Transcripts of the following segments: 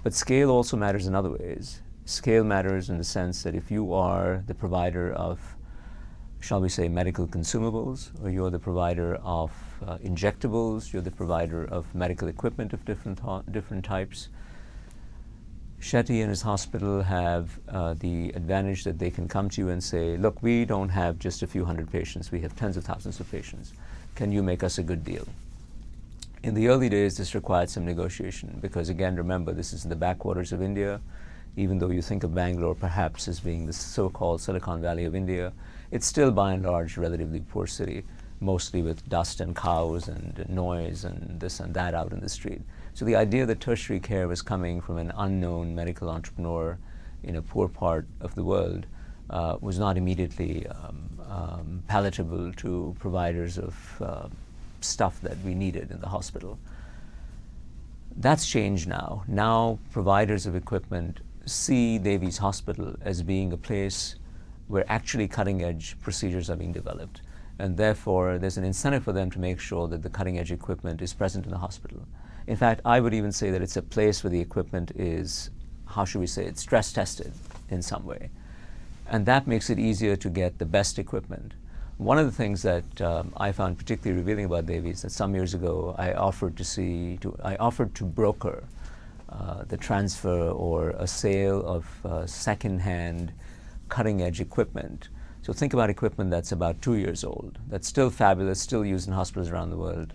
But scale also matters in other ways. Scale matters in the sense that if you are the provider of, shall we say, medical consumables, or you're the provider of injectables, you're the provider of medical equipment of different types, Shetty and his hospital have the advantage that they can come to you and say, look, we don't have just a few hundred patients, we have tens of thousands of patients. Can you make us a good deal? In the early days, this required some negotiation because, again, remember, this is in the backwaters of India. Even though you think of Bangalore perhaps as being the so-called Silicon Valley of India, it's still by and large a relatively poor city, mostly with dust and cows and noise and this and that out in the street. So the idea that tertiary care was coming from an unknown medical entrepreneur in a poor part of the world was not immediately palatable to providers of stuff that we needed in the hospital. That's changed now. Now providers of equipment see Davies Hospital as being a place where actually cutting-edge procedures are being developed. And therefore, there's an incentive for them to make sure that the cutting-edge equipment is present in the hospital. In fact, I would even say that it's a place where the equipment is, how should we say, it's stress-tested in some way. And that makes it easier to get the best equipment. One of the things that I found particularly revealing about Davies that some years ago I offered to broker the transfer or a sale of second-hand cutting-edge equipment. So think about equipment that's about 2 years old, that's still fabulous, still used in hospitals around the world,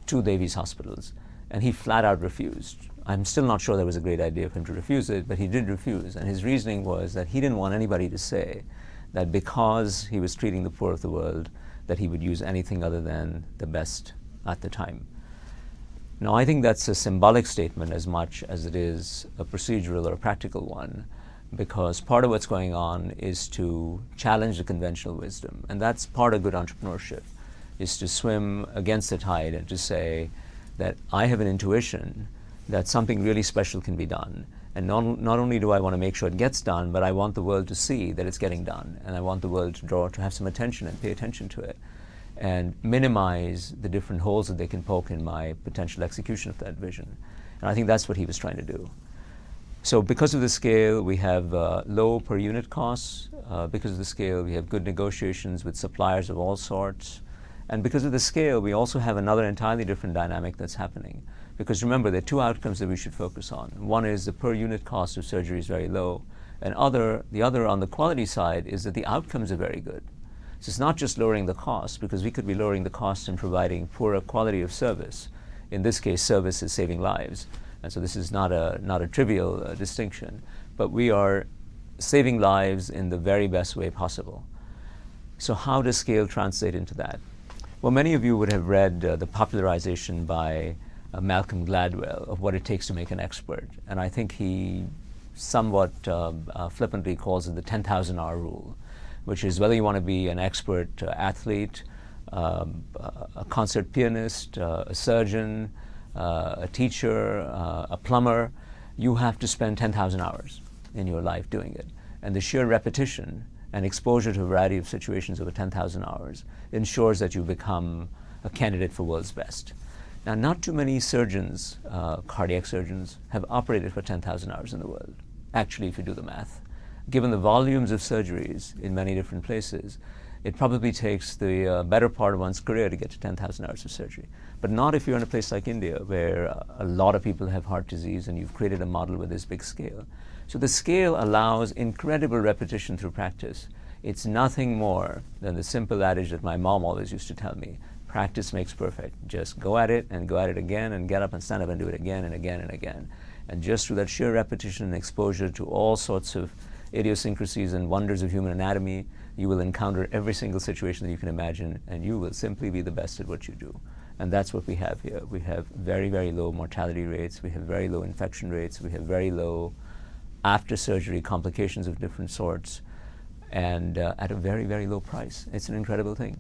to Davies hospitals. And he flat out refused. I'm still not sure that was a great idea for him to refuse it, but he did refuse. And his reasoning was that he didn't want anybody to say that because he was treating the poor of the world, that he would use anything other than the best at the time. Now, I think that's a symbolic statement as much as it is a procedural or a practical one, because part of what's going on is to challenge the conventional wisdom. And that's part of good entrepreneurship, is to swim against the tide and to say that I have an intuition that something really special can be done. And not only do I want to make sure it gets done, but I want the world to see that it's getting done. And I want the world to have some attention and pay attention to it and minimize the different holes that they can poke in my potential execution of that vision. And I think that's what he was trying to do. So because of the scale, we have low per unit costs. Because of the scale, we have good negotiations with suppliers of all sorts. And because of the scale, we also have another entirely different dynamic that's happening. Because remember, there are two outcomes that we should focus on. One is the per unit cost of surgery is very low. And the other on the quality side is that the outcomes are very good. So it's not just lowering the cost, because we could be lowering the cost and providing poorer quality of service. In this case, service is saving lives. And so this is not a trivial distinction. But we are saving lives in the very best way possible. So how does scale translate into that? Well, many of you would have read the popularization by Malcolm Gladwell of what it takes to make an expert. And I think he somewhat flippantly calls it the 10,000-hour rule, which is whether you want to be an expert athlete, a concert pianist, a surgeon, a teacher, a plumber, you have to spend 10,000 hours in your life doing it. And the sheer repetition and exposure to a variety of situations over 10,000 hours ensures that you become a candidate for world's best. Now, not too many surgeons, cardiac surgeons, have operated for 10,000 hours in the world, actually, if you do the math. Given the volumes of surgeries in many different places, it probably takes the better part of one's career to get to 10,000 hours of surgery. But not if you're in a place like India, where a lot of people have heart disease and you've created a model with this big scale. So the scale allows incredible repetition through practice. It's nothing more than the simple adage that my mom always used to tell me: practice makes perfect. Just go at it and go at it again and get up and stand up and do it again and again and again. And just through that sheer repetition and exposure to all sorts of idiosyncrasies and wonders of human anatomy, you will encounter every single situation that you can imagine, and you will simply be the best at what you do. And that's what we have here. We have very, very low mortality rates. We have very low infection rates. We have very low after-surgery complications of different sorts, and at a very, very low price. It's an incredible thing.